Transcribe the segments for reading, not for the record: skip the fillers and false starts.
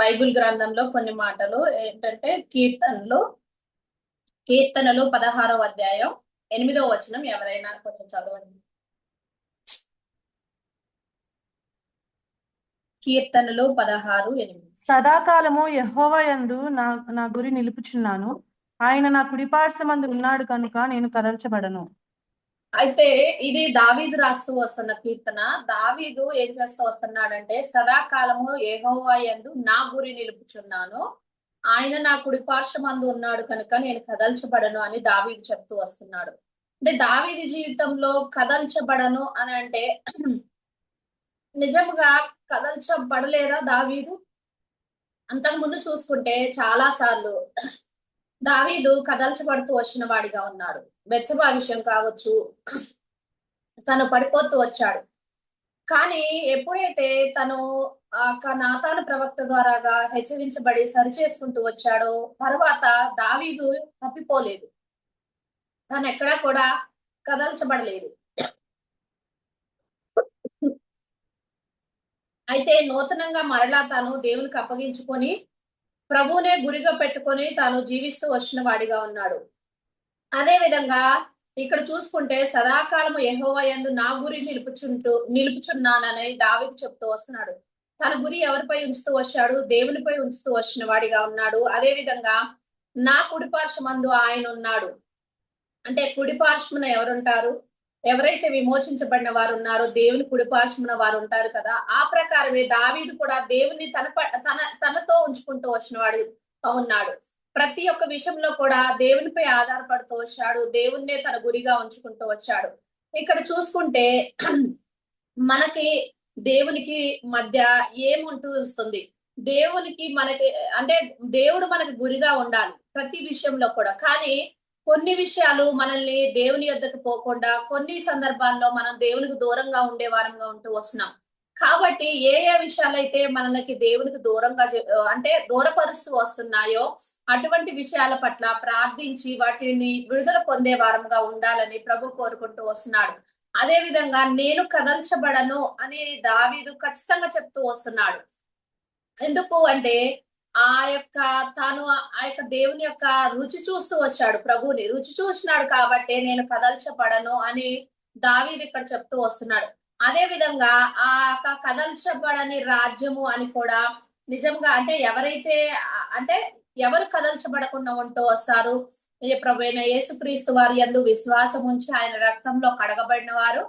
Bible గ్రంథంలో కొన్ని మాటలు ఏంటంటే కీర్తనలు 16వ అధ్యాయం 8వ వచనం ఎవరైనా కొంచెం చదవండి. కీర్తనలు 16:8. సదాకాలము యెహోవా యందు నా నా గురి నిలుపుచున్నాను. ఆయన నా కుడిపార్శ్వమందు ఉన్నాడు కనుక నేను కదల్చబడను. అయితే ఇది దావీదు రాస్తూ వస్తున్న కీర్తన. దావీదు ఏం చేస్తూ వస్తున్నాడంటే, సదాకాలము యెహోవా యందు నా గురి నిలుపుచున్నాను, ఆయన నా కుడిపార్శ్వమందు ఉన్నాడు కనుక నేను కదల్చబడను అని దావీదు చెప్తూ వస్తున్నాడు. అంటే దావీదు జీవితంలో కదల్చబడను అని అంటే నిజంగా కదల్చబడలేదా దావీదు? అంతకుముందు చూసుకుంటే చాలా సార్లు దావీదు కదల్చబడుతూ వచ్చిన వాడిగా ఉన్నాడు. బెత్షెబా విషయం కావచ్చు, తను పడిపోతూ వచ్చాడు. కానీ ఎప్పుడైతే తను నాతాను ప్రవక్త ద్వారాగా హెచ్చరించబడి సరిచేసుకుంటూ వచ్చాడో తర్వాత దావీదు తప్పిపోలేదు. తను ఎక్కడా కూడా కదల్చబడలేదు. అయితే నూతనంగా మరలా తాను దేవునికి అప్పగించుకొని ప్రభువునే గురిగా పెట్టుకొని తాను జీవిస్తూ వచ్చిన వాడిగా ఉన్నాడు. అదే విధంగా ఇక్కడ చూసుకుంటే సదాకాలము యెహోవా యందు నా గురి నిలుపుచున్నానని దావీదు చెప్తూ వస్తున్నాడు. తన గురి ఎవరిపై ఉంచుతూ వచ్చాడు? దేవునిపై ఉంచుతూ వచ్చిన వాడిగా ఉన్నాడు. అదే విధంగా నా కుడిపార్శ్వమందు ఆయన ఉన్నాడు. అంటే కుడిపార్శ్వమున ఎవరుంటారు? ఎవరైతే విమోచించబడిన వారు ఉన్నారో దేవుని కుడిపార్శ్వమున వారు ఉంటారు కదా. ఆ ప్రకారమే దావీదు కూడా దేవుని తనతో ఉంచుకుంటూ వచ్చిన వాడు ఉన్నాడు. ప్రతి ఒక్క విషయంలో కూడా దేవునిపై ఆధారపడుతూ వచ్చాడు. దేవుణ్ణే తన గురిగా ఉంచుకుంటూ వచ్చాడు. ఇక్కడ చూసుకుంటే మనకి దేవునికి మధ్య ఏముంటూ వస్తుంది? దేవునికి మనకి అంటే దేవుడు మనకి గురిగా ఉండాలి ప్రతి విషయంలో కూడా. కానీ కొన్ని విషయాలు మనల్ని దేవుని యొద్దకు పోకుండా కొన్ని సందర్భాల్లో మనం దేవునికి దూరంగా ఉండే వారంగా ఉంటూ వస్తున్నాం. కాబట్టి ఏ ఏ విషయాలైతే మనకి దేవునికి దూరంగా అంటే దూరపరుస్తూ వస్తున్నాయో అటువంటి విషయాల పట్ల ప్రార్థించి వాటిని విడుదల పొందే వారంగా ఉండాలని ప్రభు కోరుకుంటూ వస్తున్నాడు. అదే విధంగా నేను కదల్చబడను అని దావీదు ఖచ్చితంగా చెప్తూ వస్తున్నాడు. ఎందుకు అంటే తాను ఆ యొక్క దేవుని యొక్క రుచి చూస్తూ వచ్చాడు. ప్రభుని రుచి చూసినాడు కాబట్టి నేను కదల్చబడను అని దావీదు ఇక్కడ చెప్తూ వస్తున్నాడు. అదే విధంగా ఆ కదల్చబడని రాజ్యము అని కూడా నిజంగా అంటే ఎవరైతే అంటే ఎవరు కదల్చబడకుండా ఉంటూ వస్తారు? ప్రభు అయిన యేసుక్రీస్తు వారి యందు విశ్వాసం ఉంచి ఆయన రక్తంలో కడగబడిన వారు,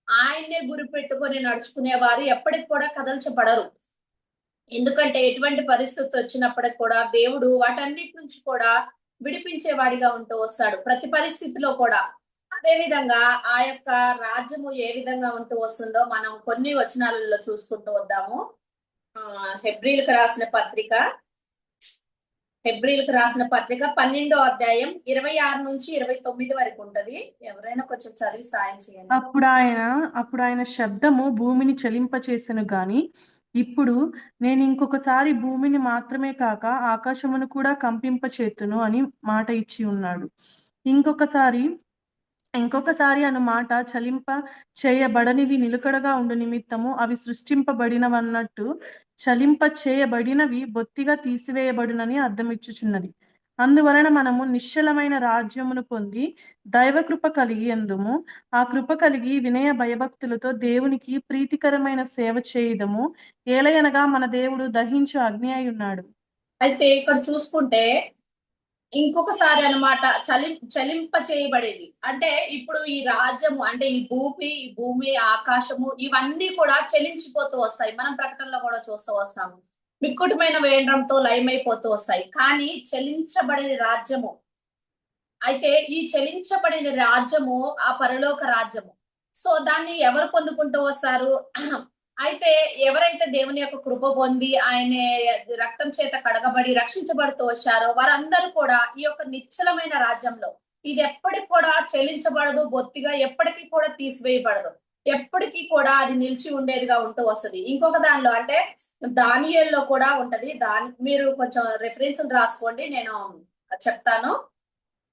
ఆయన్నే గురి పెట్టుకొని నడుచుకునే వారు ఎప్పటికి కూడా కదల్చబడరు. ఎందుకంటే ఎటువంటి పరిస్థితి వచ్చినప్పటికి కూడా దేవుడు వాటన్నిటి నుంచి కూడా విడిపించేవాడిగా ఉంటూ వస్తాడు ప్రతి పరిస్థితిలో కూడా. అదే విధంగా ఆ యొక్క రాజ్యము ఏ విధంగా ఉంటూ వస్తుందో మనం కొన్ని వచనాలలో చూసుకుంటూ వద్దాము. హెబ్రీలకు రాసిన పత్రిక 12వ అధ్యాయం 26 నుంచి 29 వరకు ఉంటది. ఎవరైనా కొంచెం చదివి సాయం చేయండి. అప్పుడు ఆయన శబ్దము భూమిని చలింపచేసెను గాని ఇప్పుడు నేను ఇంకొకసారి భూమిని మాత్రమే కాక ఆకాశమును కూడా కంపింపచేతును అని మాట ఇచ్చి ఉన్నాడు. ఇంకొకసారి అను మాట చలింప చేయబడనివి నిలుకడగా ఉండు నిమిత్తము అవి సృష్టింపబడినవన్నట్టు చలింప చేయబడినవి బొత్తిగా తీసివేయబడునని అర్థమిచ్చుచున్నది. అందువలన మనము నిశ్చలమైన రాజ్యమును పొంది దైవకృప కలిగి ఎందుము, ఆ కృప కలిగి వినయ భయభక్తులతో దేవునికి ప్రీతికరమైన సేవ చేయుదము. ఏలయనగా మన దేవుడు దహించు అగ్ని అయి ఉన్నాడు. అయితే ఇక్కడ చూసుకుంటే ఇంకొకసారి అనమాట చలింప చేయబడేది అంటే ఇప్పుడు ఈ రాజ్యము అంటే ఈ భూమి ఆకాశము ఇవన్నీ కూడా చెలించిపోతూ వస్తాయి. మనం ప్రకటనలో కూడా చూస్తూ వస్తాము. మిక్కుటమైన వేండ్రంతో లయమైపోతూ వస్తాయి. కానీ చెలించబడిన రాజ్యము అయితే ఈ చెలించబడిన రాజ్యము ఆ పరలోక రాజ్యము. సో దాన్ని ఎవరు పొందుకుంటూ వస్తారు? అయితే ఎవరైతే దేవుని యొక్క కృప పొంది ఆయన రక్తం చేత కడగబడి రక్షించబడుతూ వచ్చారో వారందరూ కూడా ఈ యొక్క నిశ్చలమైన రాజ్యంలో ఇది ఎప్పటికి కూడా చెల్లించబడదు, బొత్తిగా ఎప్పటికీ కూడా తీసివేయబడదు, ఎప్పటికీ కూడా అది నిలిచి ఉండేదిగా ఉంటూ వస్తుంది. ఇంకొక దానిలో అంటే దానియేలులో కూడా ఉంటది. మీరు కొంచెం రెఫరెన్స్ రాసుకోండి, నేను చెప్తాను.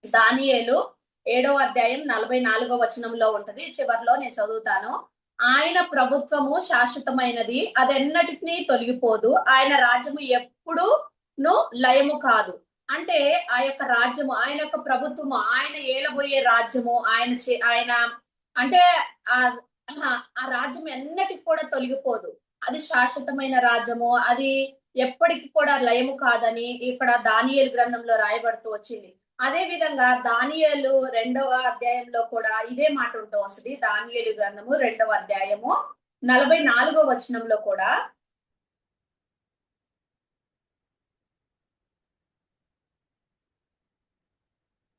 దానియేలు 7వ అధ్యాయం 44వ వచనంలో ఉంటది. చివరిలో నేను చదువుతాను. ఆయన ప్రభుత్వము శాశ్వతమైనది, అదెన్నటికీ తొలగిపోదు. ఆయన రాజ్యము ఎప్పుడును లయము కాదు. అంటే ఆ యొక్క రాజ్యము, ఆయన యొక్క ప్రభుత్వము, ఆయన ఏలబోయే రాజ్యము, ఆయన అంటే ఆ ఆ రాజ్యం ఎన్నటికి కూడా తొలగిపోదు. అది శాశ్వతమైన రాజ్యము, అది ఎప్పటికి కూడా లయము కాదని ఇక్కడ దానియేలు గ్రంథంలో రాయబడుతూ వచ్చింది. అదే విధంగా దానియేలు 2వ అధ్యాయంలో కూడా ఇదే మాట ఉంటూ వస్తుంది. దానియేలు గ్రంథము 2వ అధ్యాయము 44వ వచనంలో కూడా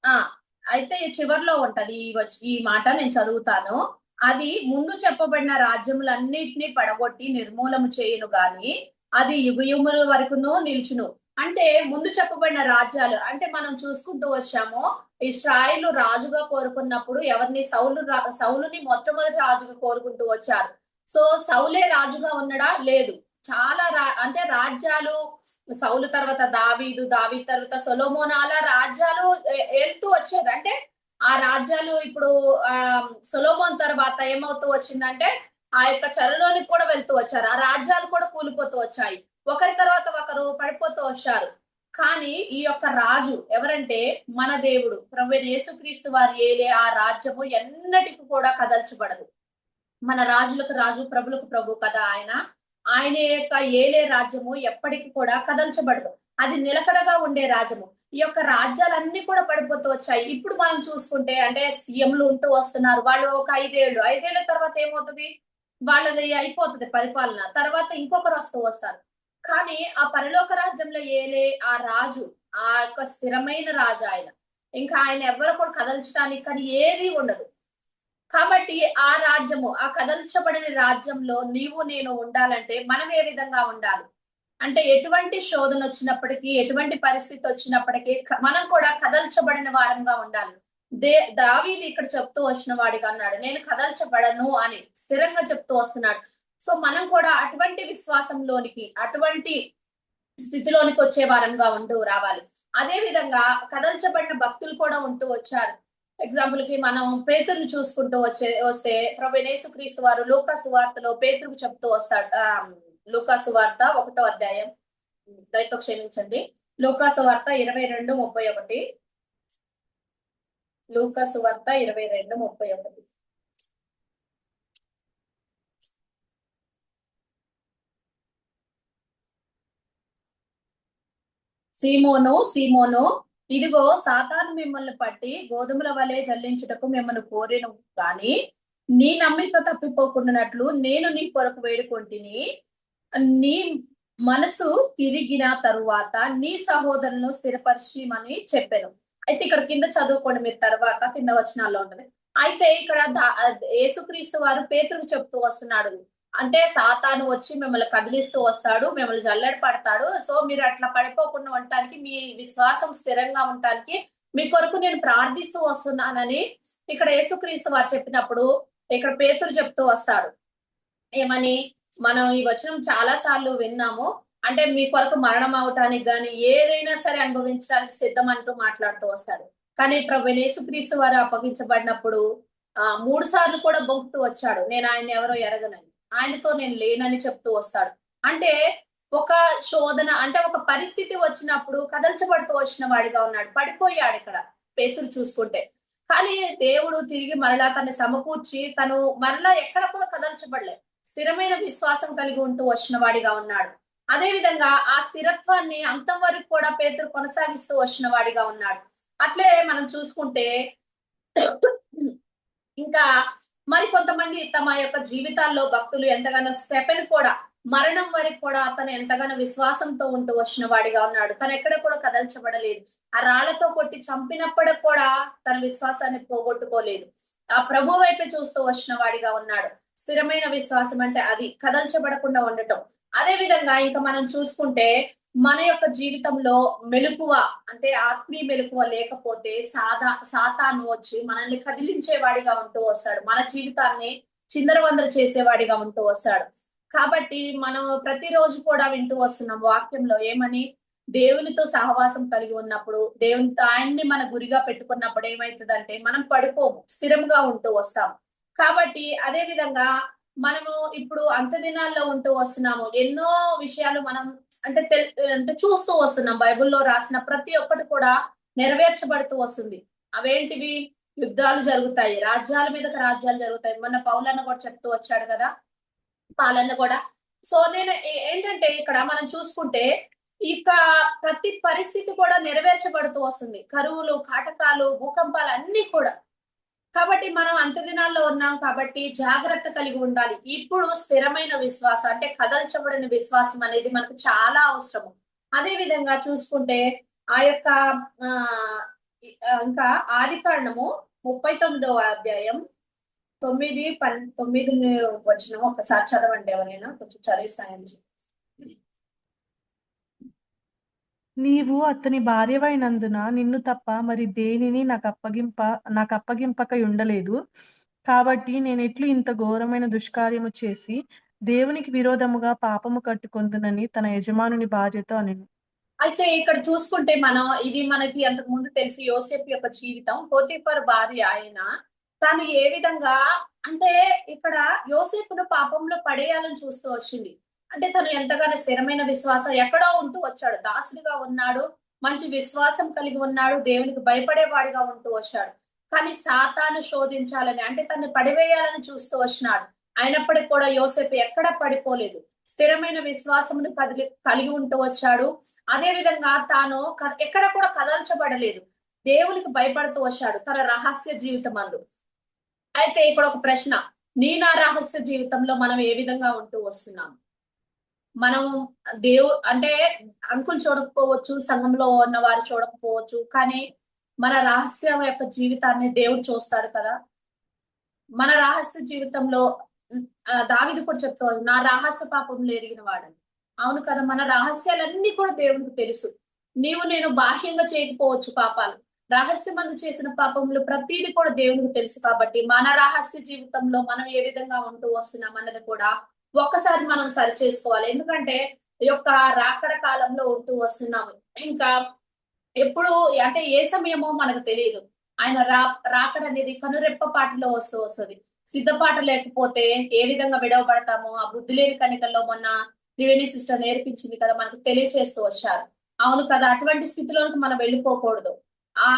ఆ అయితే చివర్లో ఉంటది ఈ మాట, నేను చదువుతాను. అది ముందు చెప్పబడిన రాజ్యములన్నిటినీ పడగొట్టి నిర్మూలము చేయును గాని అది యుగయుగముల వరకును నిలుచును. అంటే ముందు చెప్పబడిన రాజ్యాలు అంటే మనం చూసుకుంటూ వచ్చాము. ఇశ్రాయేలు రాజుగా కోరుకున్నప్పుడు ఎవరిని సౌలుని మొట్టమొదటి రాజుగా కోరుకుంటూ వచ్చారు. సో సౌలే రాజుగా ఉన్నాడా? లేదు. చాలా అంటే రాజ్యాలు సౌలు తర్వాత దావీదు తర్వాత సొలొమోను, అలా రాజ్యాలు వెళ్తూ వచ్చేది. అంటే ఆ రాజ్యాలు ఇప్పుడు సొలొమోన్ తర్వాత ఏమవుతూ వచ్చిందంటే ఆ యొక్క చెరలోనికి కూడా వెళ్తూ వచ్చారు. ఆ రాజ్యాలు కూడా కూలిపోతూ వచ్చాయి. ఒకరి తర్వాత ఒకరు పడిపోతూ వచ్చారు. కానీ ఈ యొక్క రాజు ఎవరంటే మన దేవుడు ప్రభువైన యేసుక్రీస్తు వారు ఏలే ఆ రాజ్యము ఎన్నటికి కూడా కదల్చబడదు. మన రాజులకు రాజు, ప్రభులకు ప్రభు కదా ఆయన. ఆయన యొక్క ఏలే రాజ్యము ఎప్పటికి కూడా కదల్చబడదు. అది నిలకడగా ఉండే రాజ్యము. ఈ యొక్క రాజ్యాలన్నీ కూడా పడిపోతూ వచ్చాయి. ఇప్పుడు మనం చూసుకుంటే అంటే సీఎంలు ఉంటూ వస్తున్నారు. వాళ్ళు ఒక 5 ఏళ్ల తర్వాత ఏమవుతుంది? వాళ్ళది అయిపోతుంది పరిపాలన. తర్వాత ఇంకొకరు వస్తారు. కానీ ఆ పరలోక రాజ్యంలో ఏలే ఆ రాజు, ఆ యొక్క స్థిరమైన రాజు ఆయన. ఇంకా ఆయన ఎవరు కూడా కదల్చడానికి కానీ ఏది ఉండదు. కాబట్టి ఆ రాజ్యము, ఆ కదల్చబడిన రాజ్యంలో నీవు నేను ఉండాలంటే మనం ఏ విధంగా ఉండాలి అంటే, ఎటువంటి శోధన వచ్చినప్పటికీ, ఎటువంటి పరిస్థితి వచ్చినప్పటికీ మనం కూడా కదల్చబడిన వారంగా ఉండాలి. దావీదు ఇక్కడ చెప్తూ వచ్చిన వాడిగా అన్నాడు, నేను కదల్చబడను అని స్థిరంగా చెప్తూ వస్తున్నాడు. సో మనం కూడా అటువంటి విశ్వాసంలోనికి, అటువంటి స్థితిలోనికి వచ్చే వారంగా ఉంటూ రావాలి. అదే విధంగా కదల్చబడిన భక్తులు కూడా ఉంటూ వచ్చారు. ఎగ్జాంపుల్ కి మనం పేతురుని చూసుకుంటూ వస్తే ప్రభువైన యేసుక్రీస్తు వారు లూకా సువార్తలో పేతురుకు చెప్తూ వస్తాడు. లూకా సువార్త 1వ అధ్యాయం, దయతో క్షమించండి, లూకా సువార్త 22:31. లూకా సువార్త 22:31. సీమోను, సీమోను, ఇదిగో సాతాను మిమ్మల్ని పట్టి గోధుమల వలె జల్లించుటకు మిమ్మల్ని కోరెను గాని నీ నమ్మిక తప్పిపోకుండానట్లు నేను నీ కొరకు వేడుకొంటిని. నీ మనసు తిరిగిన తరువాత నీ సహోదరులను స్థిరపరిచిమని చెప్పాను. అయితే ఇక్కడ కింద చదువుకోండి మీరు, తర్వాత కింద వచనాల్లో ఉంటది. అయితే ఇక్కడ యేసుక్రీస్తు వారు పేతురుకు చెప్తూ వస్తున్నాడు. అంటే సాతాను వచ్చి మిమ్మల్ని కదిలిస్తూ వస్తాడు, మిమ్మల్ని జల్లెడ పడతాడు. సో మీరు అట్లా పడిపోకుండా ఉండటానికి, మీ విశ్వాసం స్థిరంగా ఉండటానికి మీ కొరకు నేను ప్రార్థిస్తూ వస్తున్నానని ఇక్కడ యేసుక్రీస్తు వారు చెప్పినప్పుడు ఇక్కడ పేతురు చెప్తూ వస్తాడు. ఏమని? మనం ఈ వచనం చాలా సార్లు విన్నాము. అంటే మీ కొరకు మరణం అవటానికి గాని ఏదైనా సరే అనుభవించడానికి సిద్ధం అంటూ మాట్లాడుతూ వస్తాడు. కానీ ప్రభువైన యేసుక్రీస్తు వారు అప్పగించబడినప్పుడు 3 సార్లు కూడా బొంకుతూ వచ్చాడు, నేను ఆయన ఎవరో ఎరగనని, ఆయనతో నేను లేనని చెప్తూ వస్తాడు. అంటే ఒక శోధన, అంటే ఒక పరిస్థితి వచ్చినప్పుడు కదల్చబడుతూ వచ్చిన వాడిగా ఉన్నాడు. పడిపోయాడు ఇక్కడ పేతురు చూసుకుంటే. కానీ దేవుడు తిరిగి మరలా తను సమకూర్చి తను మరలా ఎక్కడ కూడా కదల్చబడలే, స్థిరమైన విశ్వాసం కలిగి ఉంటూ వచ్చిన వాడిగా ఉన్నాడు. అదే విధంగా ఆ స్థిరత్వాన్ని అంతం వరకు కూడా పేతురు కొనసాగిస్తూ వచ్చిన వాడిగా ఉన్నాడు. అట్లే మనం చూసుకుంటే ఇంకా మరి కొంతమంది తమ యొక్క జీవితాల్లో భక్తులు ఎంతగానో, స్టెఫెన్ కూడా మరణం వరకు కూడా అతను ఎంతగానో విశ్వాసంతో ఉంటూ వచ్చిన వాడిగా ఉన్నాడు. తను ఎక్కడ కూడా కదల్చబడలేదు. ఆ రాళ్లతో కొట్టి చంపినప్పుడు కూడా తన విశ్వాసాన్ని పోగొట్టుకోలేదు. ఆ ప్రభు వైపు చూస్తూ వచ్చిన వాడిగా ఉన్నాడు. స్థిరమైన విశ్వాసం అంటే అది కదల్చబడకుండా ఉండటం. అదే విధంగా ఇంకా మనం చూసుకుంటే మన యొక్క జీవితంలో మెలకువ, అంటే ఆత్మీయ మెలకువ లేకపోతే సాతాను వచ్చి మనల్ని కదిలించేవాడిగా ఉంటూ వస్తాడు. మన జీవితాన్ని చిందరవందర చేసేవాడిగా ఉంటూ వస్తాడు. కాబట్టి మనం ప్రతిరోజు కూడా వింటూ వస్తున్నాం వాక్యంలో ఏమని? దేవునితో సహవాసం కలిగి ఉన్నప్పుడు, దేవునితో ఆయన్ని మన గురిగా పెట్టుకున్నప్పుడు ఏమైతుందంటే మనం పడిపోము, స్థిరంగా ఉంటూ వస్తాం. కాబట్టి అదే విధంగా మనము ఇప్పుడు అంత్య దినాల్లో ఉంటూ వస్తున్నాము. ఎన్నో విషయాలు మనం అంటే అంటే చూస్తూ వస్తున్నాం. బైబిల్‌లో రాసిన ప్రతి ఒక్కటి కూడా నెరవేర్చబడుతూ వస్తుంది. అవేంటివి? యుద్ధాలు జరుగుతాయి. రాజ్యాల మీదకి రాజ్యాలు జరుగుతాయి. మొన్న పౌలన్న కూడా చెప్తూ వచ్చాడు కదా! పాలన కూడా. సో నేను ఏంటంటే ఇక్కడ మనం చూసుకుంటే ఇక ప్రతి పరిస్థితి కూడా నెరవేర్చబడుతూ వస్తుంది. కరువులు, కాటకాలు, భూకంపాలు అన్నీ కూడా. కాబట్టి మనం అంత్య దినాల్లో ఉన్నాం కాబట్టి జాగ్రత్త కలిగి ఉండాలి. ఇప్పుడు స్థిరమైన విశ్వాసం అంటే కదల్చబడిన విశ్వాసం అనేది మనకు చాలా అవసరము. అదే విధంగా చూసుకుంటే ఆ యొక్క ఇంకా ఆదికాండము 39వ అధ్యాయం 9 వచనం ఒకసారి చదవండి ఎవరైనా కొంచెం చదివి సాయం చేయండి. నీవు అతని భార్యవైనందున నిన్ను తప్ప మరి దేనిని నాకు అప్పగింపక ఉండలేదు. కాబట్టి నేనెట్లు ఇంత ఘోరమైన దుష్కార్యము చేసి దేవునికి విరోధముగా పాపము కట్టుకొందునని తన యజమానుని భార్యతో అనెను. అయితే ఇక్కడ చూసుకుంటే మనం ఇది మనకి అంతకు ముందు తెలిసి యోసేపు యొక్క జీవితం. పోతీఫర్ భార్య ఆయన తాను ఏ విధంగా అంటే ఇక్కడ యోసేపును పాపంలో పడేయాలని చూస్తూ వచ్చింది. అంటే తను ఎంతగానో స్థిరమైన విశ్వాసం ఎక్కడో ఉంటూ వచ్చాడు. దాసుడిగా ఉన్నాడు. మంచి విశ్వాసం కలిగి ఉన్నాడు. దేవునికి భయపడేవాడిగా ఉంటూ వచ్చాడు. కానీ సాతాను శోధించాలని అంటే తను పడివేయాలని చూస్తూ వచ్చినాడు. అయినప్పటికీ కూడా యోసేపు ఎక్కడ పడిపోలేదు. స్థిరమైన విశ్వాసమును కలిగి ఉంటూ వచ్చాడు. అదే విధంగా తాను ఎక్కడ కూడా కదల్చబడలేదు. దేవునికి భయపడుతూ వచ్చాడు తన రహస్య జీవితం అందు. అయితే ఇక్కడ ఒక ప్రశ్న, నా రహస్య జీవితంలో మనం ఏ విధంగా ఉంటూ వస్తున్నాం? మనం అంటే అంకులు చూడకపోవచ్చు, సంఘంలో ఉన్న వారు చూడకపోవచ్చు, కానీ మన రహస్యం యొక్క జీవితాన్ని దేవుడు చూస్తాడు కదా. మన రహస్య జీవితంలో దావీదు కూడా చెప్తాడు, నా రహస్య పాపంలో ఎరిగిన వాడని. అవును కదా, మన రహస్యాలన్నీ కూడా దేవునికి తెలుసు. నేను బాహ్యంగా చేయకపోవచ్చు పాపాలు, రహస్యమందు చేసిన పాపములు ప్రతిదీ కూడా దేవునికి తెలుసు. కాబట్టి మన రహస్య జీవితంలో మనం ఏ విధంగా ఉంటూ వస్తున్నాం అన్నది కూడా ఒక్కసారి మనం సరి చేసుకోవాలి. ఎందుకంటే ఈ యొక్క రాకడ కాలంలో ఉంటూ వస్తున్నాము. ఇంకా ఎప్పుడు అంటే ఏ సమయమో మనకు తెలియదు. ఆయన రాకడ అనేది కనురెప్ప పాటలో వస్తుంది. సిద్ధపాట లేకపోతే ఏ విధంగా విడవబడతామో ఆ బుద్ధి లేని కనికల్లో మొన్న త్రివేణి సిస్టర్ నేర్పించింది కదా, మనకు తెలియచేస్తూ వచ్చారు. అవును కదా, అటువంటి స్థితిలోకి మనం వెళ్ళిపోకూడదు. ఆ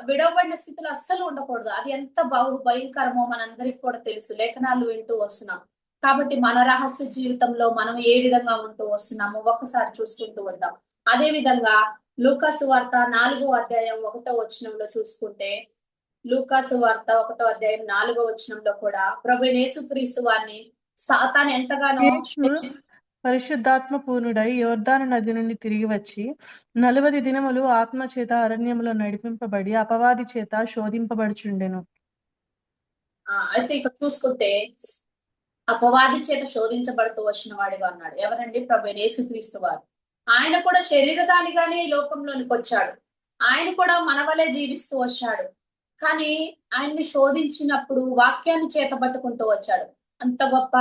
విడవబడిన స్థితిలో అస్సలు ఉండకూడదు. అది ఎంత భయంకరమో మనందరికి కూడా తెలుసు, లేఖనాలు వింటూ వస్తున్నాం. కాబట్టి మన రహస్య జీవితంలో మనం ఏ విధంగా ఉంటూ వస్తున్నామో ఒక్కసారి చూసుకుంటూ వద్దాం. అదే విధంగా లూకాసు వార్త 4వ అధ్యాయం 1వ వచనంలో చూసుకుంటే, లూకాసు వార్త 1వ అధ్యాయం 4వ వచనంలో కూడా ప్రభువైన యేసుక్రీస్తు వారిని సాతాను ఎంతగానో యేసు పరిశుద్ధాత్మ పూర్ణుడై యోర్దాను నది నుండి తిరిగి వచ్చి 40 దినములు ఆత్మ చేత అరణ్యములో నడిపింపబడి అపవాది చేత శోధింపబడుచుండెను. అయితే ఇక్కడ చూసుకుంటే అపవాది చేత శోధించబడుతూ వచ్చిన వాడిగా ఉన్నాడు. ఎవరండి? ప్రభువైన యేసుక్రీస్తు వారు. ఆయన కూడా శరీరధానిగానే ఈ లోకంలోనికి వచ్చాడు. ఆయన కూడా మన వలె జీవిస్తూ వచ్చాడు. కానీ ఆయన్ని శోధించినప్పుడు వాక్యాన్ని చేతబట్టుకుంటూ వచ్చాడు. అంత గొప్ప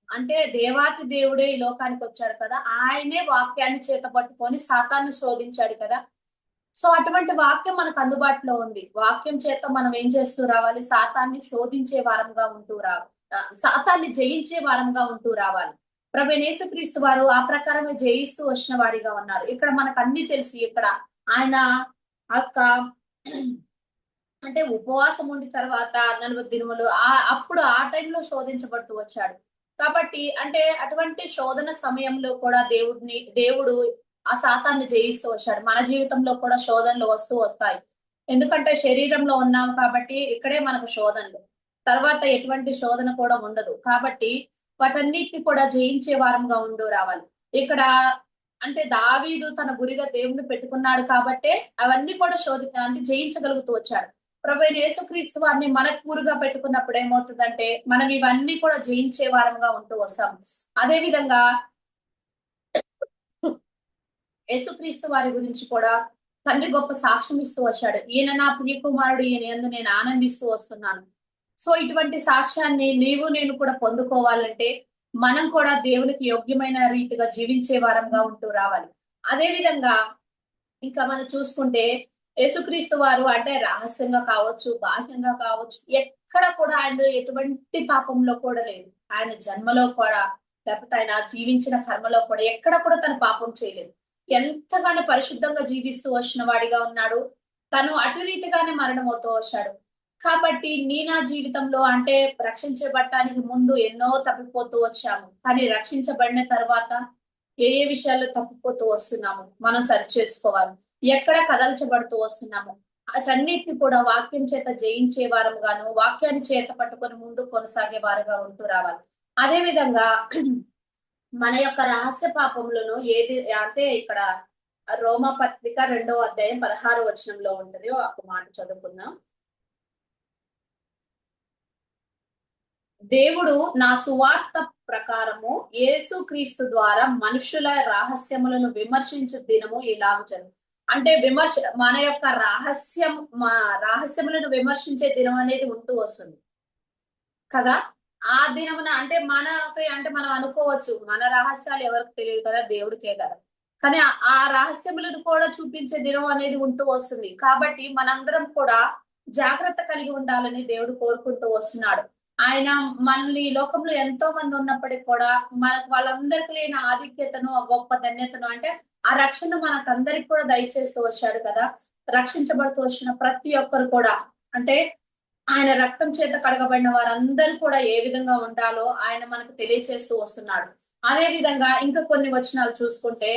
అంటే దేవాతి దేవుడే ఈ లోకానికి వచ్చాడు కదా, ఆయనే వాక్యాన్ని చేతబట్టుకొని సాతాన్ని శోధించాడు కదా. సో అటువంటి వాక్యం మనకు అందుబాటులో ఉంది. వాక్యం చేత మనం ఏం చేస్తూ రావాలి? సాతాన్ని శోధించే వారంగా ఉంటూ రావాలి. సాతాన్ని జయించే వారంగా ఉంటూ రావాలి. ప్రభువైన యేసుక్రీస్తు వారు ఆ ప్రకారమే జయిస్తూ వచ్చిన వారిగా ఉన్నారు. ఇక్కడ మనకు అన్ని తెలుసు. ఇక్కడ ఆయన యొక్క అంటే ఉపవాసం ఉండి తర్వాత 40 దినములు అప్పుడు ఆ టైంలో శోధించబడుతూ వచ్చాడు. కాబట్టి అంటే అటువంటి శోధన సమయంలో కూడా దేవుడు ఆ సాతాన్ని జయిస్తూ వచ్చాడు. మన జీవితంలో కూడా శోధనలు వస్తూ వస్తాయి. ఎందుకంటే శరీరంలో ఉన్నాం కాబట్టి ఇక్కడే మనకు శోధనలు, తర్వాత ఎటువంటి శోధన కూడా ఉండదు. కాబట్టి వాటన్నిటిని కూడా జయించే వారంగా ఉంటూ రావాలి. ఇక్కడ అంటే దావీదు తన గురిగా దేవుణ్ణి పెట్టుకున్నాడు కాబట్టే అవన్నీ కూడా అంటే జయించగలుగుతూ వచ్చాడు. ప్రభువైన యేసుక్రీస్తు వారిని మనకు గురుగా పెట్టుకున్నప్పుడు ఏమవుతుందంటే మనం ఇవన్నీ కూడా జయించే వారంగా ఉంటూ వస్తాం. అదే విధంగా యేసుక్రీస్తు వారి గురించి కూడా తండ్రి గొప్ప సాక్ష్యం ఇస్తూ వచ్చాడు. ఈయన నా ప్రియకుమారుడు, ఈయన యందు నేను ఆనందిస్తూ వస్తున్నాను. సో ఇటువంటి సాక్ష్యాన్ని నేను కూడా పొందుకోవాలంటే మనం కూడా దేవునికి యోగ్యమైన రీతిగా జీవించే వారంగా ఉంటూ రావాలి. అదే విధంగా ఇంకా మనం చూసుకుంటే యేసుక్రీస్తు వారు అంటే రహస్యంగా కావచ్చు, బాహ్యంగా కావచ్చు, ఎక్కడ కూడా ఆయన ఎటువంటి పాపంలో కూడా లేదు. ఆయన జన్మలో కూడా, లేకపోతే ఆయన జీవించిన కర్మలో కూడా ఎక్కడ కూడా తను పాపం చేయలేదు. ఎంతగానో పరిశుద్ధంగా జీవిస్తూ వచ్చిన వాడిగా ఉన్నాడు. తను అటు రీతిగానే మరణమవుతూ వచ్చాడు. కాబట్టి నా జీవితంలో అంటే రక్షించబడటానికి ముందు ఎన్నో తప్పిపోతూ వచ్చాము. కానీ రక్షించబడిన తర్వాత ఏ ఏ విషయాల్లో తప్పిపోతూ వస్తున్నాము మనం సరి చేసుకోవాలి. ఎక్కడ కదల్చబడుతూ వస్తున్నాము అటన్నిటిని కూడా వాక్యం చేత జయించే వారముగాను, వాక్యాన్ని చేత పట్టుకొని ముందు కొనసాగే వారుగా ఉంటూ రావాలి. అదే విధంగా మన యొక్క రహస్య పాపములను ఏది అంటే ఇక్కడ రోమా పత్రిక 2వ అధ్యాయం 16వ వచనంలో ఉంటది. ఒక మాట చదువుకుందాం. దేవుడు నా సువార్త ప్రకారము యేసుక్రీస్తు ద్వారా మనుషుల రహస్యములను విమర్శించు దినము ఇలాగ జరుగు. అంటే మన యొక్క రహస్యములను విమర్శించే దినం అనేది ఉంటూ వస్తుంది కదా. ఆ దినమున అంటే మనం అనుకోవచ్చు మన రహస్యాలు ఎవరికి తెలియదు కదా, దేవుడికే కదా. కానీ ఆ రహస్యములను కూడా చూపించే దినం అనేది ఉంటూ వస్తుంది. కాబట్టి మనందరం కూడా జాగ్రత్త కలిగి ఉండాలని దేవుడు కోరుకుంటూ వస్తున్నాడు. ఆయన మనల్ని ఈ లోకంలో ఎంతో మంది ఉన్నప్పటికీ కూడా మనకు వాళ్ళందరికీ లేని ఆధిక్యతను, ఆ గొప్ప ధన్యతను అంటే ఆ రక్షణ మనకందరికి కూడా దయచేస్తూ వచ్చాడు కదా. రక్షించబడుతూ వచ్చిన ప్రతి ఒక్కరు కూడా అంటే ఆయన రక్తం చేత కడగబడిన వారందరూ కూడా ఏ విధంగా ఉండాలో ఆయన మనకు తెలియచేస్తూ వస్తున్నాడు. అదే విధంగా ఇంకా కొన్ని వచనాలు చూసుకుంటే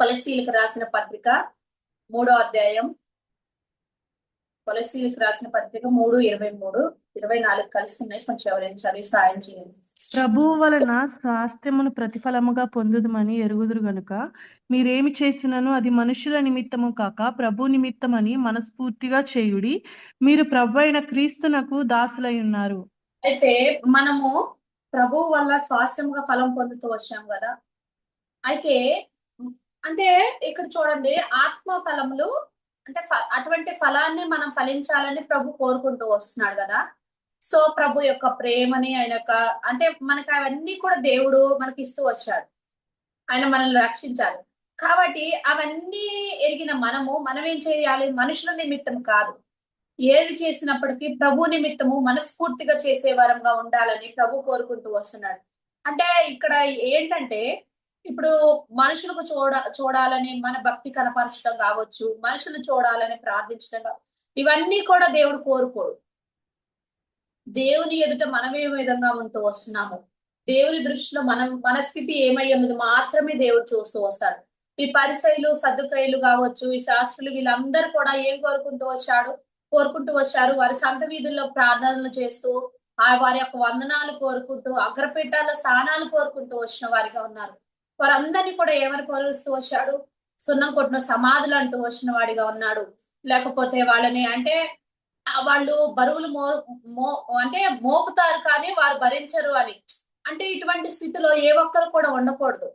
కొలస్సీలకు రాసిన పత్రిక 3వ అధ్యాయం, కొలస్సీలకు రాసిన పత్రిక 3:23, 24 కలిసి ఉన్నాయి. కొంచెం ఎవరైనా చదివి సాయం చేయండి. ప్రభువు వలన స్వాస్థ్యమును ప్రతిఫలముగా పొందుదుమని ఎరుగుదురు గనుక మీరేమి చేసినను అది మనుషుల నిమిత్తము కాక ప్రభు నిమిత్తమని మనస్ఫూర్తిగా చేయుడి. మీరు ప్రభు అయిన క్రీస్తునకు దాసులై ఉన్నారు. అయితే మనము ప్రభు వల్ల స్వాస్థ్యంగా ఫలం పొందుతూ వచ్చాం కదా. అయితే అంటే ఇక్కడ చూడండి, ఆత్మ ఫలములు అంటే అటువంటి ఫలాన్ని మనం ఫలించాలని ప్రభు కోరుకుంటూ వస్తున్నాడు కదా. సో ప్రభు యొక్క ప్రేమని ఆయన యొక్క అంటే మనకి అవన్నీ కూడా దేవుడు మనకి ఇస్తూ వచ్చాడు. ఆయన మనల్ని రక్షించాలి. కాబట్టి అవన్నీ ఎరిగిన మనం ఏం చేయాలి? మనుషుల నిమిత్తం కాదు, ఏది చేసినప్పటికీ ప్రభు నిమిత్తము మనస్ఫూర్తిగా చేసే వారంగా ఉండాలని ప్రభు కోరుకుంటూ వస్తున్నాడు. అంటే ఇక్కడ ఏంటంటే ఇప్పుడు మనుషులకు చూడాలని మన భక్తి కనపరచడం కావచ్చు, మనుషులు చూడాలని ప్రార్థించడం ఇవన్నీ కూడా దేవుడు కోరుకోడు. దేవుని ఎదుట మనం ఏ విధంగా ఉంటూ వస్తున్నాము, దేవుని దృష్టిలో మన స్థితి ఏమై ఉన్నది మాత్రమే దేవుడు చూస్తూ వస్తాడు. ఈ పరిసయ్యులు, సద్దుకయ్యులు కావచ్చు, ఈ శాస్త్రులు వీళ్ళందరూ కూడా ఏం కోరుకుంటూ వచ్చారు? వారి సంత వీధుల్లో ప్రార్థనలు చేస్తూ వారి యొక్క వందనాలు కోరుకుంటూ అగ్రపీఠాల్లో స్థానాలు కోరుకుంటూ వచ్చిన వారిగా ఉన్నారు. వారందరినీ కూడా ఏమని పోలుస్తూ వచ్చాడు? సున్నం కొట్టిన సమాధులు అంటూ వచ్చిన వాడిగా ఉన్నాడు. లేకపోతే వాళ్ళని అంటే వాళ్ళు బరువులు అంటే మోపుతారు కానీ వారు భరించరు అని. అంటే ఇటువంటి స్థితిలో ఏ ఒక్కరు కూడా ఉండకూడదు.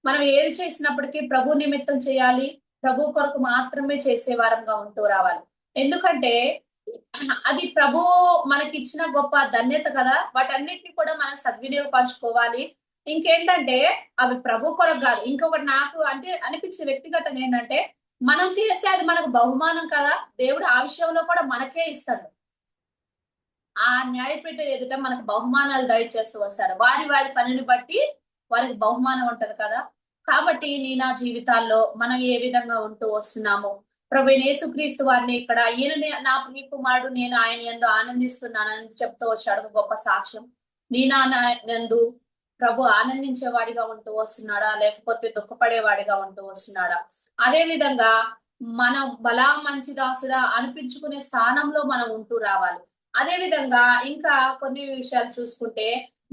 మనం ఏది చేసినప్పటికీ ప్రభు నిమిత్తం చేయాలి, ప్రభు కొరకు మాత్రమే చేసే వారంగా ఉంటూ రావాలి. ఎందుకంటే అది ప్రభు మనకిచ్చిన గొప్ప ధన్యత కదా. వాటన్నిటిని కూడా మనం సద్వినియోగపరచుకోవాలి. ఇంకేంటంటే అవి ప్రభు కొరకు కాదు. ఇంకొకటి నాకు అంటే అనిపించే వ్యక్తిగతంగా ఏంటంటే, మనం చేస్తే అది మనకు బహుమానం కదా, దేవుడు ఆ విషయంలో కూడా మనకే ఇస్తాడు. ఆ న్యాయపీఠం ఎదుట మనకు బహుమానాలు దయచేస్తూ వస్తాడు. వారి పనిని బట్టి వారికి బహుమానం ఉంటది కదా. కాబట్టి నా జీవితాల్లో మనం ఏ విధంగా ఉంటూ వస్తున్నాము, ప్రభు యేసుక్రీస్తు వారిని ఇక్కడ ఈయన నా ప్రియ కుమారుడు, నేను ఆయన యందు ఆనందిస్తున్నానని చెప్తూ వచ్చాడు. గొప్ప సాక్ష్యం. నందు ప్రభు ఆనందించేవాడిగా ఉంటూ వస్తున్నాడా, లేకపోతే దుఃఖపడేవాడిగా ఉంటూ వస్తున్నాడా? అదే విధంగా మనం బలా మంచి దాసుడా అనిపించుకునే స్థానంలో మనం ఉంటూ రావాలి. అదే విధంగా ఇంకా కొన్ని విషయాలు చూసుకుంటే,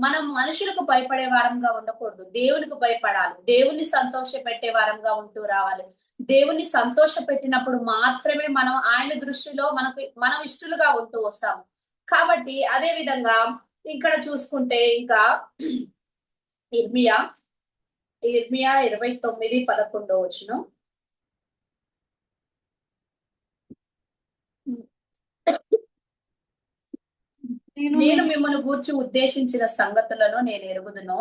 మనం మనుషులకు భయపడే వారంగా ఉండకూడదు, దేవునికి భయపడాలి. దేవుని సంతోష పెట్టే వారంగా ఉంటూ రావాలి. దేవుని సంతోష పెట్టినప్పుడు మాత్రమే మనం ఆయన దృష్టిలో మనం ఇష్టలుగా ఉంటూ వస్తాము. కాబట్టి అదే విధంగా ఇక్కడ చూసుకుంటే ఇంకా ఇర్మియా 29:11 వచనం. నేను మిమ్మల్ని గూర్చి ఉద్దేశించిన సంగతులను నేను ఎరుగుదును,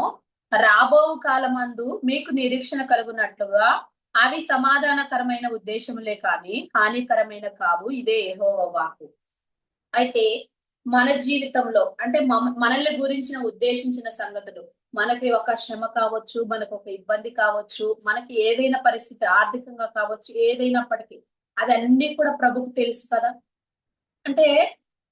రాబో కాలమందు మీకు నిరీక్షణ కలుగునట్లుగా అవి సమాధానకరమైన ఉద్దేశములే కానీ హానికరమైన కావు, ఇదే యెహోవా వాక్కు. అయితే మన జీవితంలో అంటే మనల్ని గురించిన ఉద్దేశించిన సంగతులు, మనకి ఒక శ్రమ కావచ్చు, మనకు ఒక ఇబ్బంది కావచ్చు, మనకి ఏదైనా పరిస్థితి ఆర్థికంగా కావచ్చు, ఏదైనప్పటికీ అదన్నీ కూడా ప్రభుకు తెలుసు కదా. అంటే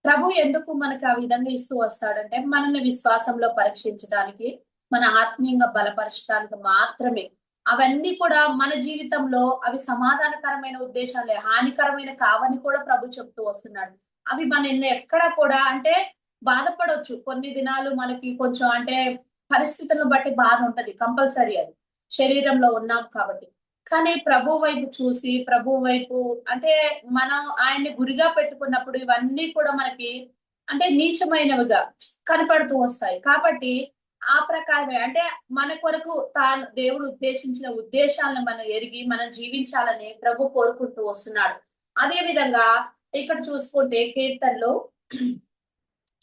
ప్రభు ఎందుకు మనకి ఆ విధంగా ఇస్తూ వస్తాడంటే మనల్ని విశ్వాసంలో పరీక్షించడానికి, మన ఆత్మీయంగా బలపరచడానికి మాత్రమే. అవన్నీ కూడా మన జీవితంలో అవి సమాధానకరమైన ఉద్దేశాలే, హానికరమైన కావని కూడా ప్రభు చెప్తూ వస్తున్నాడు. అవి మనల్ని ఎక్కడా కూడా అంటే బాధపడొచ్చు కొన్ని దినాలు, మనకి కొంచెం అంటే పరిస్థితులను బట్టి బాధ ఉంటది, కంపల్సరీ అది, శరీరంలో ఉన్నాం కాబట్టి. కానీ ప్రభు వైపు చూసి, ప్రభు వైపు అంటే మనం ఆయన్ని గురిగా పెట్టుకున్నప్పుడు ఇవన్నీ కూడా మనకి అంటే నీచమైనవిగా కనపడుతూ వస్తాయి. కాబట్టి ఆ ప్రకారమే అంటే మన కొరకు తాను దేవుడు ఉద్దేశించిన ఉద్దేశాలను మనం ఎరిగి మనం జీవించాలని ప్రభు కోరుకుంటూ వస్తున్నాడు. అదే విధంగా ఇక్కడ చూసుకుంటే కీర్తనలు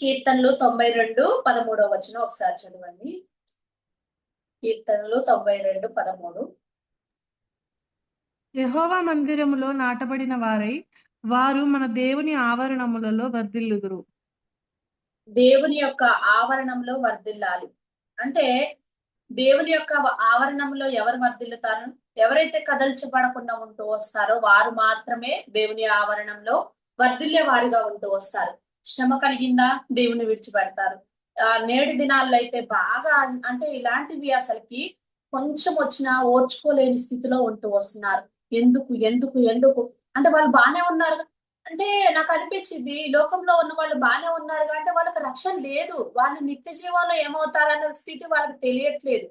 92:13 ఒకసారి చదవండి. కీర్తనలు 92:13. యెహోవా మందిరములో నాటబడిన వారై వారు మన దేవుని ఆవరణములలో వర్ధిల్లుదురు. దేవుని యొక్క ఆవరణంలో వర్ధిల్లాలి అంటే దేవుని యొక్క ఆవరణంలో ఎవరు వర్ధిల్లుతారు? ఎవరైతే కదల్చబడకుండా ఉంటూ వస్తారో వారు మాత్రమే దేవుని ఆవరణంలో వర్ధిల్లే వారిగా ఉంటూ వస్తారు. శ్రమ కలిగిందా దేవుని విడిచిపెడతారు. నేటి దినాల్లో అయితే బాగా అంటే ఇలాంటివి అసలుకి కొంచెం వచ్చినా ఓర్చుకోలేని స్థితిలో ఉంటూ వస్తున్నారు. ఎందుకు ఎందుకు ఎందుకు అంటే వాళ్ళు బానే ఉన్నారు. అంటే నాకు అనిపించింది, ఈ లోకంలో ఉన్న వాళ్ళు బానే ఉన్నారు అంటే వాళ్ళకి రక్షణ లేదు, వాళ్ళు నిత్య జీవంలో ఏమవుతారన్న స్థితి వాళ్ళకి తెలియట్లేదు.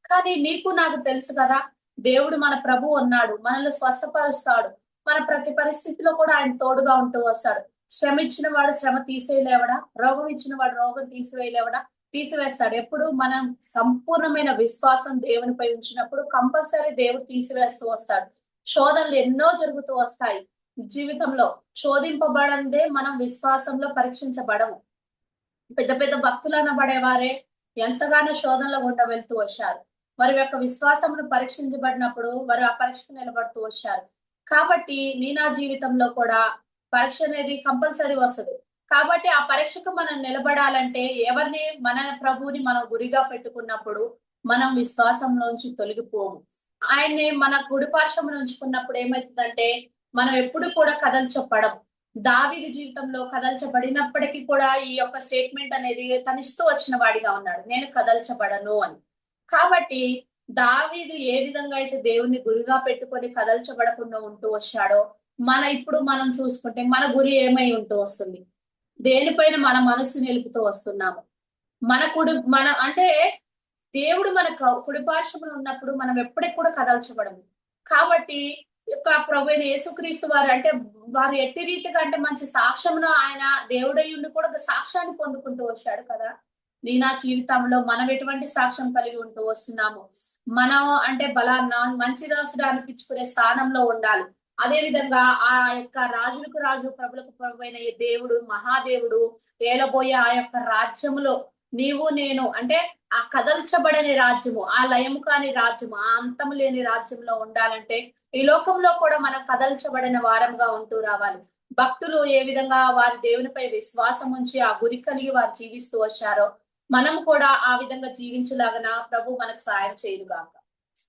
కానీ నీకు నాకు తెలుసు కదా, దేవుడు మన ప్రభు ఉన్నాడు, మనల్ని స్వస్థపరుస్తాడు. మన ప్రతి పరిస్థితిలో కూడా ఆయన తోడుగా ఉంటూ వస్తాడు. శ్రమ ఇచ్చిన వాడు శ్రమ తీసేయలేవడా, రోగం ఇచ్చిన వాడు రోగం తీసివేయలేవడా, తీసివేస్తాడు. ఎప్పుడు మనం సంపూర్ణమైన విశ్వాసం దేవునిపై ఉంచినప్పుడు కంపల్సరీ దేవుడు తీసివేస్తూ వస్తాడు. శోధనలు ఎన్నో జరుగుతూ వస్తాయి జీవితంలో. శోధింపబడందే మనం విశ్వాసంలో పరీక్షించబడము. పెద్ద పెద్ద భక్తులు అనబడేవారే ఎంతగానో శోధనలో గుండా వెళ్తూ వచ్చారు. వారి యొక్క విశ్వాసమును పరీక్షించబడినప్పుడు వారు ఆ పరీక్షకు నిలబడుతూ వచ్చారు. కాబట్టి నా జీవితంలో కూడా పరీక్ష అనేది కంపల్సరీ వస్తుంది. కాబట్టి ఆ పరీక్షకు మనం నిలబడాలంటే ఎవరిని, మన ప్రభువుని మనం గురిగా పెట్టుకున్నప్పుడు మనం విశ్వాసంలోంచి తొలగిపోము. ఆయన్ని మన కుడి పార్శ్వమున ఉంచుకున్నప్పుడు ఏమవుతుందంటే మనం ఎప్పుడు కూడా కదల్చబడం. దావీదు జీవితంలో కదల్చబడినప్పటికీ కూడా ఈ యొక్క స్టేట్మెంట్ అనేది తనిస్తూ వచ్చిన వాడిగా ఉన్నాడు, నేను కదల్చబడను అని. కాబట్టి దావీదు ఏ విధంగా అయితే దేవుణ్ణి గురిగా పెట్టుకొని కదల్చబడకుండా ఉంటూ వచ్చాడో, ఇప్పుడు మనం చూసుకుంటే మన గురి ఏమై ఉంటూ వస్తుంది, దేనిపైన మన మనసు నిలుపుతూ వస్తున్నాము. మన అంటే దేవుడు మన కుడి పార్శ్వమున ఉన్నప్పుడు మనం ఎప్పటికి కూడా కదల్చబడము. కాబట్టి యొక్క ప్రభు అయిన యేసుక్రీస్తు వారు అంటే వారు ఎట్టి రీతిగా అంటే మంచి సాక్ష్యమును ఆయన దేవుడై ఉండి కూడా సాక్ష్యాన్ని పొందుకుంటూ వచ్చాడు కదా. నా జీవితంలో మనం ఎటువంటి సాక్ష్యం కలిగి ఉంటూ వస్తున్నాము? మనం అంటే మంచి దాసుడు అనిపించుకునే స్థానంలో ఉండాలి. అదే విధంగా ఆ యొక్క రాజులకు రాజు ప్రభులకు ప్రభు అయిన దేవుడు, మహాదేవుడు ఏలబోయే ఆ యొక్క రాజ్యములో నీవు నేను అంటే ఆ కదల్చబడని రాజ్యము, ఆ లయము కాని రాజ్యము, ఆ అంతము లేని రాజ్యంలో ఉండాలంటే ఈ లోకంలో కూడా మనం కదల్చబడిన వారంగా ఉంటూ రావాలి. భక్తులు ఏ విధంగా వారి దేవునిపై విశ్వాసం ఉంచి ఆ గురి కలిగి వారు జీవిస్తూ వచ్చారో మనం కూడా ఆ విధంగా జీవించలాగన ప్రభు మనకు సాయం చేయుగాక.